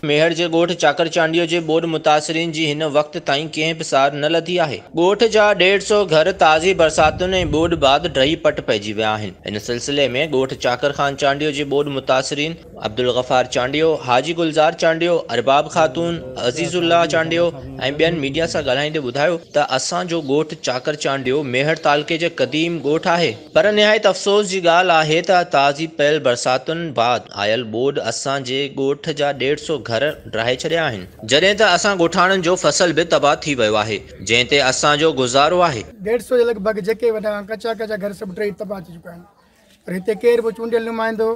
मेहर जे ॻोठ चाकर चांडियो जे ॿोॾ मुतासिरीन जी हिन वक़्त ताईं कंहिं बि सार न लधी आहे। ॻोठ जा 150 घर ताज़ी बरसातुनि ऐं ॿोॾ बाद ढही पट पइजी विया आहिनि। इन सिलसिले में ॻोठ चाकर खान चांडियो जे ॿोॾ मुतासिरीन अब्दुल गफ़ार चांडियो, हाजी गुलज़ार चांडियो, अरबाब ख़ातून, अज़ीज़ुल्लाह चांडियो ऐं ॿियनि मीडिया सां ॻाल्हाईंदे ॿुधायो त असांजो ॻोठ चाकर चांडियो मेहर तालुके जे क़दीम ॻोठ आहे, पर निहायत अफ़सोस जी ॻाल्हि आहे त ताज़ी पयल बरसातुनि बाद आयल ॿोॾ असांजे ॻोठ जा 150 घर ड्राहे छॾिया आहिनि, जॾहिं त असां ॻोठाणनि जो फसल बि तबाह थी वियो आहे, जंहिं ते असांजो गुज़ारो आहे। 150 जे लॻभॻि जेके वॾा कचा घर सभु ड्राही तबाह थी चुका आहिनि। पर हिते केर बि चूंडियल नुमाइंदो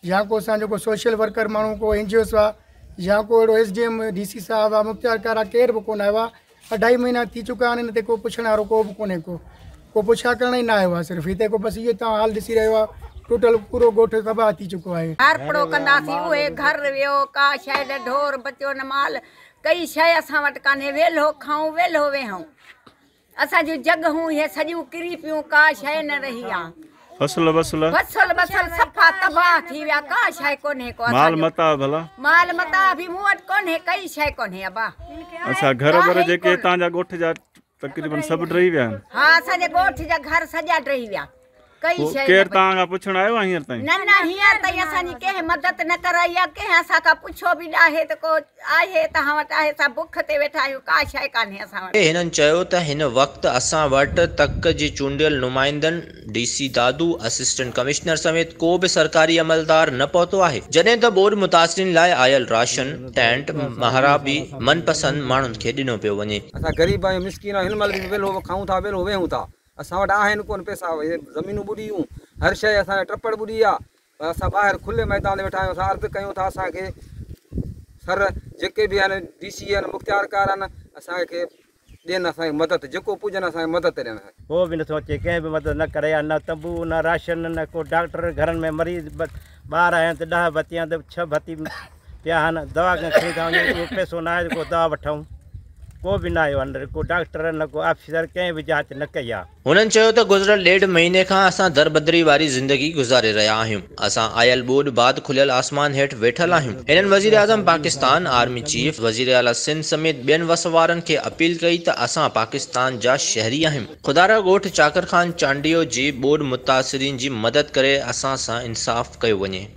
या को असांजो को सोशल वर्कर माण्हू को NGOs हुआ या को अहिड़ो SDM DC साहब आहे मुख़्तियार कारा केर बि कोन आयो आहे। 2.5 महीना थी चुका आहिनि। हिन ते को पुछण वारो को बि कोन्हे, को पुछा करण ई न आयो आहे। सिर्फ़ु हिते को बसि इहो तव्हां हाल ॾिसी रहियो आहे, टोटल पूरो ॻोठ तबाह थी चुको आहे। हारपड़ो कंदासीं उहे घर वियो का शइ ढोर बचियो न माल कई शइ असां वटि कान्हे। वेलो खाऊं वेलो वेहूं, असांजूं जॻहूं इहे सॼियूं किरी पियूं, का शइ न रही आहे। फसल सफ़ा तबाह थी विया, का शइ कोन्हे को। माल मता भला माल मता बि मूं वटि कोन्हे, कई शइ कोन्हे अबा। अच्छा घर वर जेके तव्हांजा ॻोठ जा तक़रीबन सभु ड्रही विया आहिनि? हा, असांजे ॻोठ जा घर सॼा ड्रही विया, कई शइ। केर तव्हां खां पुछण आयो आहे हींअर ताईं? न हींअर ताईं असांजी कंहिं मदद न कराई आहे, कंहिं असां खां पुछो बि न आहे त को आहे तव्हां वटि आहे, असां बुख ते वेठा आहियूं, का शइ कान्हे असां वटि। हिननि चयो त हिन वक़्तु असां वटि तक जी चूंडियल नुमाइंदनि DC दादू, असिस्टेंट कमिश्नर समेत को बि सरकारी अमलदार न पहुतो आहे, जॾहिं त ॿोॾ मुतासिरीन लाइ आयल राशन, टेंट, महारा बि मनपसंद माण्हुनि खे ॾिनो पियो वञे। असां ग़रीब आहियूं, मिसकीन आहियूं, हिन महिल बि वेलो खाऊं था, वेलो वेहूं था। असां वटि आहिनि कोन पैसा, ज़मीनूं ॿुॾियूं, हर शइ असांजा टपड़ ॿुॾी आहे। असां ॿाहिरि खुले मैदान ते वेठा आहियूं, असां अर्ज़ु कयूं था असांखे सर जेके बि आहिनि DC आहिनि, मुख़्तियार कार आहिनि, असांखे ॾियनि असांजी मदद, जेको पुॼनि असांजी मदद ॾियनि। को बि नथो अचे, कंहिं बि मदद न करे, न तंबू न राशन न को डॉक्टर। घरनि में मरीज़ ॿार आया आहिनि त 10 भती आहिनि त 6 भती पिया आहिनि। दवा खणी था वञूं, पैसो न आहे को दवा वठूं, को बि न आयो अंदरि, को डॉक्टर न को ऑफिसर, कंहिं बि जांच न कई आहे। हुननि चयो त गुज़िरियल 1.5 महीने खां असां दरबदरी वारी ज़िंदगी गुज़ारे रहिया आहियूं। असां आयल ॿोॾ बाद खुलियल आसमान हेठि वेठल आहियूं। हिननि वज़ीर आज़म पाकिस्तान, आर्मी चीफ, वज़ीर आला सिंध समेत ॿियनि वसवारनि खे अपील कई त असां पाकिस्तान जा शहरी आहियूं। ख़ुदारा ॻोठ चाकर खान चांडियो जी ॿोॾ मुतासिरीन जी मदद करे असां सां इंसाफ़ कयो वञे।